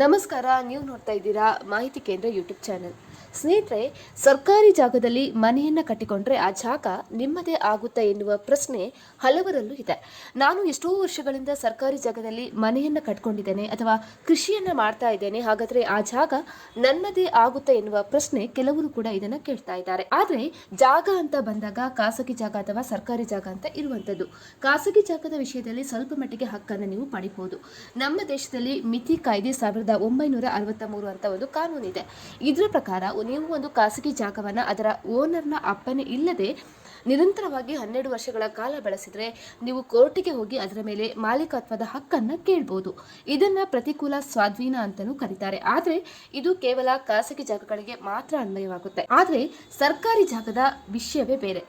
ನಮಸ್ಕಾರ, ನೀವು ನೋಡ್ತಾ ಇದ್ದೀರಾ ಮಾಹಿತಿ ಕೇಂದ್ರ ಯೂಟ್ಯೂಬ್ ಚಾನೆಲ್. ಸ್ನೇಹಿತರೆ, ಸರ್ಕಾರಿ ಜಾಗದಲ್ಲಿ ಮನೆಯನ್ನು ಕಟ್ಟಿಕೊಂಡ್ರೆ ಆ ಜಾಗ ನಿಮ್ಮದೇ ಆಗುತ್ತಾ ಎನ್ನುವ ಪ್ರಶ್ನೆ ಹಲವರಲ್ಲೂ ಇದೆ. ನಾನು ಎಷ್ಟೋ ವರ್ಷಗಳಿಂದ ಸರ್ಕಾರಿ ಜಾಗದಲ್ಲಿ ಮನೆಯನ್ನು ಕಟ್ಕೊಂಡಿದ್ದೇನೆ ಅಥವಾ ಕೃಷಿಯನ್ನು ಮಾಡ್ತಾ ಇದ್ದೇನೆ, ಹಾಗಾದರೆ ಆ ಜಾಗ ನನ್ನದೇ ಆಗುತ್ತಾ ಎನ್ನುವ ಪ್ರಶ್ನೆ ಕೆಲವರು ಕೂಡ ಇದನ್ನು ಕೇಳ್ತಾ ಇದ್ದಾರೆ. ಆದರೆ ಜಾಗ ಅಂತ ಬಂದಾಗ ಖಾಸಗಿ ಜಾಗ ಅಥವಾ ಸರ್ಕಾರಿ ಜಾಗ ಅಂತ ಇರುವಂಥದ್ದು. ಖಾಸಗಿ ಜಾಗದ ವಿಷಯದಲ್ಲಿ ಸ್ವಲ್ಪ ಮಟ್ಟಿಗೆ ಹಕ್ಕನ್ನು ನೀವು ಪಡಿಬಹುದು. ನಮ್ಮ ದೇಶದಲ್ಲಿ ಮಿತಿ ಕಾಯ್ದೆ 1963 ಅಂತ ಒಂದು ಕಾನೂನು ಇದೆ. ಇದರ ಪ್ರಕಾರ ನೀವು ಒಂದು ಖಾಸಗಿ ಜಾಗವನ್ನು ಅದರ ಓನರ್ನ ಅಪ್ಪನೆ ಇಲ್ಲದೆ ನಿರಂತರವಾಗಿ 12 ವರ್ಷಗಳ ಕಾಲ ಬಳಸಿದರೆ ನೀವು ಕೋರ್ಟಿಗೆ ಹೋಗಿ ಅದರ ಮೇಲೆ ಮಾಲೀಕತ್ವದ ಹಕ್ಕನ್ನು ಕೇಳಬಹುದು. ಇದನ್ನ ಪ್ರತಿಕೂಲ ಸ್ವಾಧೀನ ಅಂತಲೂ ಕರೀತಾರೆ. ಆದರೆ ಇದು ಕೇವಲ ಖಾಸಗಿ ಜಾಗಗಳಿಗೆ ಮಾತ್ರ ಅನ್ವಯವಾಗುತ್ತೆ. ಆದರೆ ಸರ್ಕಾರಿ ಜಾಗದ ವಿಷಯವೇ ಬೇರೆ.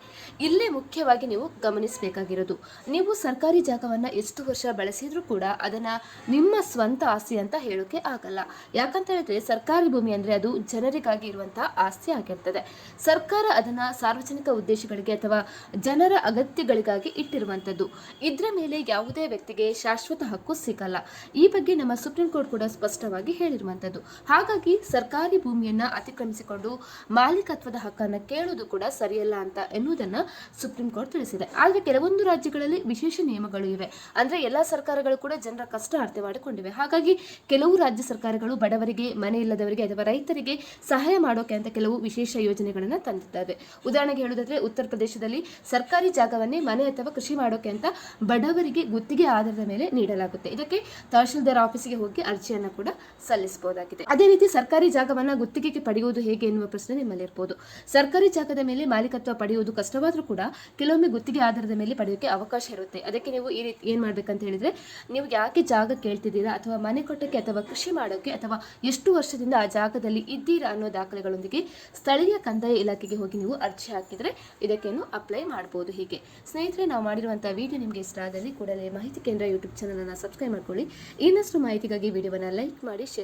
ಇಲ್ಲೇ ಮುಖ್ಯವಾಗಿ ನೀವು ಗಮನಿಸಬೇಕಾಗಿರೋದು, ನೀವು ಸರ್ಕಾರಿ ಜಾಗವನ್ನು ಎಷ್ಟು ವರ್ಷ ಬಳಸಿದ್ರೂ ಕೂಡ ಅದನ್ನ ನಿಮ್ಮ ಸ್ವಂತ ಆಸ್ತಿ ಅಂತ ಹೇಳೋಕೆ ಆಗಲ್ಲ. ಯಾಕಂತ ಹೇಳಿದ್ರೆ ಸರ್ಕಾರಿ ಭೂಮಿ ಅಂದ್ರೆ ಅದು ಜನರಿಗಾಗಿ ಇರುವಂತಹ ಆಸ್ತಿ ಆಗಿರ್ತದೆ. ಸರ್ಕಾರ ಅದನ್ನ ಸಾರ್ವಜನಿಕ ಉದ್ದೇಶಗಳಿಗೆ ಅಥವಾ ಜನರ ಅಗತ್ಯಗಳಿಗಾಗಿ ಇಟ್ಟಿರುವಂಥದ್ದು. ಇದರ ಮೇಲೆ ಯಾವುದೇ ವ್ಯಕ್ತಿಗೆ ಶಾಶ್ವತ ಹಕ್ಕು ಸಿಗಲ್ಲ. ಈ ಬಗ್ಗೆ ನಮ್ಮ ಸುಪ್ರೀಂ ಕೋರ್ಟ್ ಕೂಡ ಸ್ಪಷ್ಟವಾಗಿ ಹೇಳಿರುವಂಥದ್ದು. ಹಾಗಾಗಿ ಸರ್ಕಾರಿ ಭೂಮಿಯನ್ನ ಅತಿಕ್ರಮಿಸಿಕೊಂಡು ಮಾಲೀಕತ್ವದ ಹಕ್ಕನ್ನು ಕೇಳುವುದು ಕೂಡ ಸರಿಯಲ್ಲ ಅಂತ ಎನ್ನುವುದನ್ನ ಸುಪ್ರೀಂ ಕೋರ್ಟ್ ತಿಳಿಸಿದೆ. ಆದರೆ ಕೆಲವೊಂದು ರಾಜ್ಯಗಳಲ್ಲಿ ವಿಶೇಷ ನಿಯಮಗಳು ಇವೆ. ಅಂದ್ರೆ ಎಲ್ಲಾ ಸರ್ಕಾರಗಳು ಕೂಡ ಜನರ ಕಷ್ಟ ಅರ್ಥ ಮಾಡಿಕೊಂಡಿವೆ. ಹಾಗಾಗಿ ಕೆಲವು ರಾಜ್ಯ ಸರ್ಕಾರಗಳು ಬಡವರಿಗೆ, ಮನೆ ಇಲ್ಲದವರಿಗೆ ಅಥವಾ ರೈತರಿಗೆ ಸಹಾಯ ಮಾಡೋಕೆ ಅಂತ ಕೆಲವು ವಿಶೇಷ ಯೋಜನೆಗಳನ್ನು ತಂದಿದ್ದಾವೆ. ಉದಾಹರಣೆಗೆ ಹೇಳುವುದಾದ್ರೆ ಉತ್ತರ ಪ್ರದೇಶದಲ್ಲಿ ಸರ್ಕಾರಿ ಜಾಗವನ್ನೇ ಮನೆ ಅಥವಾ ಕೃಷಿ ಮಾಡೋಕೆ ಅಂತ ಬಡವರಿಗೆ ಗುತ್ತಿಗೆ ಆಧಾರದ ಮೇಲೆ ನೀಡಲಾಗುತ್ತೆ. ಇದಕ್ಕೆ ತಹಶೀಲ್ದಾರ್ ಆಫೀಸಿಗೆ ಹೋಗಿ ಅರ್ಜಿಯನ್ನು ಕೂಡ ಸಲ್ಲಿಸಬಹುದಾಗಿದೆ. ಅದೇ ರೀತಿ ಸರ್ಕಾರಿ ಜಾಗವನ್ನ ಗುತ್ತಿಗೆಗೆ ಪಡೆಯುವುದು ಹೇಗೆ ಎನ್ನುವ ಪ್ರಶ್ನೆ ನಿಮ್ಮಲ್ಲಿ ಇರಬಹುದು. ಸರ್ಕಾರಿ ಜಾಗದ ಮೇಲೆ ಮಾಲೀಕತ್ವ ಪಡೆಯುವುದು ಕಷ್ಟವಾದರೂ ಕೂಡ ಕೆಲವೊಮ್ಮೆ ಗುತ್ತಿಗೆ ಆಧಾರದ ಮೇಲೆ ಪಡೆಯೋಕೆ ಅವಕಾಶ ಇರುತ್ತೆ. ಅದಕ್ಕೆ ನೀವು ಈ ರೀತಿ ಏನ್ ಮಾಡ್ಬೇಕಂತ ಹೇಳಿದ್ರೆ, ನೀವು ಯಾಕೆ ಜಾಗ ಕೇಳ್ತಿದ್ದೀರಾ ಅಥವಾ ಮನೆ ಕೊಟ್ಟಕ್ಕೆ ಅಥವಾ ಕೃಷಿ ಮಾಡೋಕೆ ಅಥವಾ ಎಷ್ಟು ವರ್ಷದಿಂದ ಆ ಜಾಗದಲ್ಲಿ ಇದ್ದೀರಾ ಅನ್ನೋ ದಾಖಲೆಗಳೊಂದಿಗೆ ಸ್ಥಳೀಯ ಕಂದಾಯ ಇಲಾಖೆಗೆ ಹೋಗಿ ನೀವು ಅರ್ಜಿ ಹಾಕಿದ್ರೆ ಇದಕ್ಕೇನು ಅಪ್ಲೈ ಮಾಡಬಹುದು. ಹೀಗೆ ಸ್ನೇಹಿತರೆ, ನಾವು ಮಾಡಿರುವಂತಹ ವಿಡಿಯೋ ನಿಮಗೆ ಇಷ್ಟ ಆದಲ್ಲಿ ಕೂಡಲೇ ಮಾಹಿತಿ ಕೇಂದ್ರ ಯೂಟ್ಯೂಬ್ ಚಾನಲ್ ಅನ್ನು ಸಬ್ಸ್ಕ್ರೈಬ್ ಮಾಡ್ಕೊಳ್ಳಿ. ಇನ್ನಷ್ಟು ಮಾಹಿತಿಗಾಗಿ ವಿಡಿಯೋವನ್ನು ಲೈಕ್ ಮಾಡಿ, ಶೇರ್